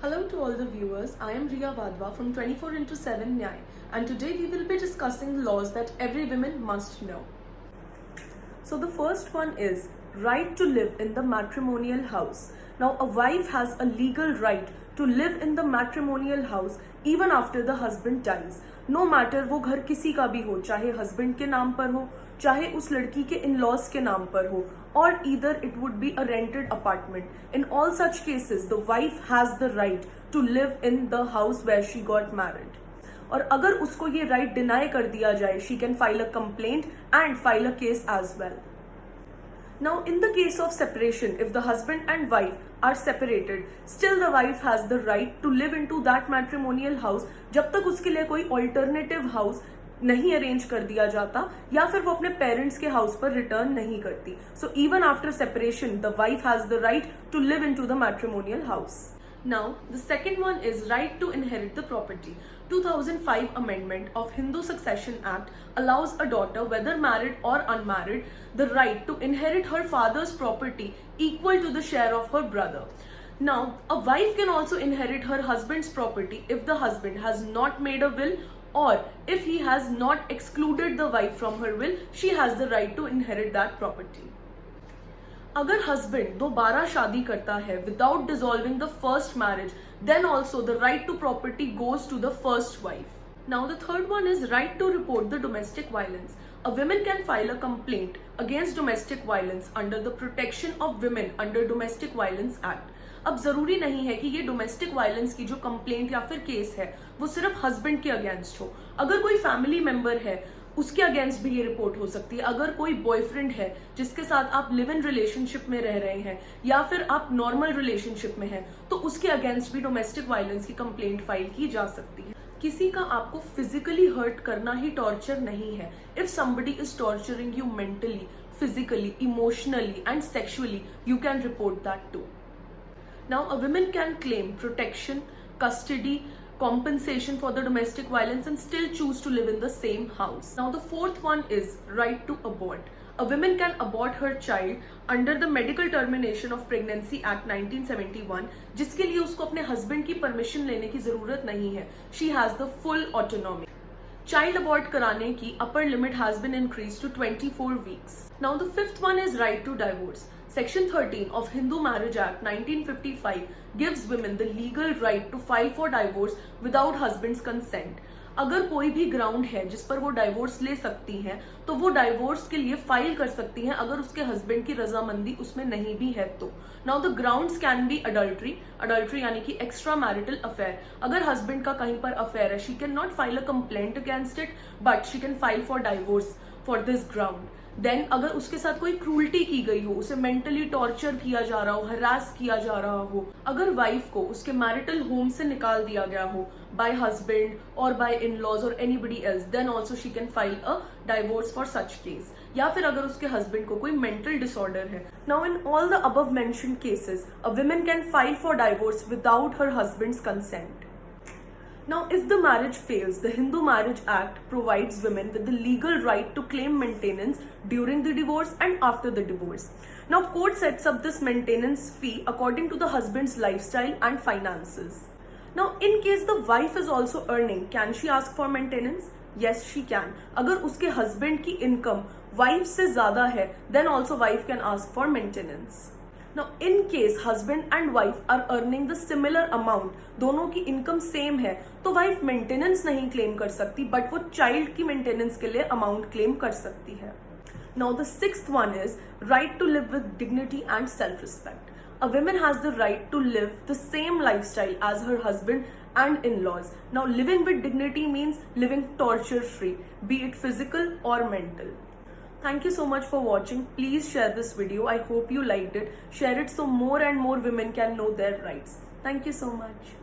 Hello to all the viewers, I am Riya Vadva from 24/7 Nyay, and today we will be discussing laws that every woman must know. So the first one is right to live in the matrimonial house. Now a wife has a legal right to live in the matrimonial house even after the husband dies. No matter वो घर किसी का भी हो, चाहे husband के नाम पर हो, चाहे उस लड़की के in-laws के नाम पर हो, or either it would be a rented apartment. In all such cases, the wife has the right to live in the house where she got married. और अगर उसको ये right deny कर दिया जाए, she can file a complaint and file a case as well. Now, in the case of separation, if the husband and wife are separated, still the wife has the right to live into that matrimonial house जब तक उसके लिए कोई alternative house नहीं arrange कर दिया जाता या फिर वो अपने पेरेंट्स के हाउस पर रिटर्न नहीं करती. So even after separation the wife has the right to live into the matrimonial house. Now, the second one is right to inherit the property. 2005 amendment of Hindu Succession Act allows a daughter, whether married or unmarried, the right to inherit her father's property equal to the share of her brother. Now, a wife can also inherit her husband's property if the husband has not made a will or if he has not excluded the wife from her will, she has the right to inherit that property. अगर husband दोबारा शादी करता है without dissolving the first marriage, then also the right to property goes to the first wife. Now the third one is right to report the domestic violence. A woman can file a complaint against domestic violence under the Protection of Women under Domestic Violence Act. अब जरूरी नहीं है कि ये domestic violence की जो complaint या फिर केस है वो सिर्फ हस्बैंड के अगेंस्ट हो. अगर कोई फैमिली मेंबर है उसके अगेंस्ट भी ये रिपोर्ट हो सकती है. अगर कोई बॉयफ्रेंड है जिसके साथ आप लिव इन रिलेशनशिप में रह रहे हैं या फिर आप नॉर्मल रिलेशनशिप में हैं तो उसके अगेंस्ट भी डोमेस्टिक वायलेंस की कंप्लेंट फाइल की जा सकती है. किसी का आपको फिजिकली हर्ट करना ही टॉर्चर नहीं है. If somebody is torturing you mentally, physically, emotionally and sexually, you can report that to. Now, a woman can claim protection, custody, compensation for the domestic violence and still choose to live in the same house. Now, the fourth one is right to abort. A woman can abort her child under the Medical Termination of Pregnancy Act 1971, जिसके लिए उसको अपने husband की permission लेने की जरूरत नहीं है. She has the full autonomy. Child abort कराने की upper limit has been increased to 24 weeks. Now, the fifth one is right to divorce. Section 13 of Hindu Marriage Act 1955 gives women the legal right to file for divorce without husband's consent. अगर कोई भी ground है जिस पर वो divorce ले सकती हैं तो वो डाइवोर्स के लिए फाइल कर सकती हैं अगर उसके हस्बैंड की रजामंदी उसमें नहीं भी है तो. Now the grounds can be adultery यानी कि एक्स्ट्रा मैरिटल अफेयर. अगर हस्बैंड का कहीं पर अफेयर है, she can not file a complaint against it but she can file for divorce for this ground. Then अगर उसके साथ कोई क्रूल्टी की गई हो, उसे मेंटली टॉर्चर किया जा रहा हो, हरास किया जा रहा हो, अगर वाइफ को उसके मैरिटल होम से निकाल दिया गया हो बाय हस्बैंड और बाय इन-लॉज और anybody else, then also she can file a divorce for such case. या फिर अगर उसके हस्बैंड को कोई मेंटल डिसऑर्डर है. Now in all the above mentioned cases a woman can file for divorce without her husband's consent. Now, if the marriage fails, the Hindu Marriage Act provides women with the legal right to claim maintenance during the divorce and after the divorce. Now, court sets up this maintenance fee according to the husband's lifestyle and finances. Now, in case the wife is also earning, can she ask for maintenance? Yes, she can. अगर उसके husband की income wife से ज़्यादा है, then also wife can ask for maintenance. Now, in case husband and wife are earning the similar amount, दोनों की income same है तो वाइफ मेंटेनेंस नहीं क्लेम कर सकती बट वो चाइल्ड की मेंटेनेंस के लिए अमाउंट क्लेम कर सकती है. Now, the sixth one is right to live with dignity and self-respect. A woman has the right to live the same lifestyle as her husband and in-laws. Now, living with dignity means living torture-free, be it physical or mental. Thank you so much for watching. Please share this video. I hope you liked it. Share it so more and more women can know their rights. Thank you so much.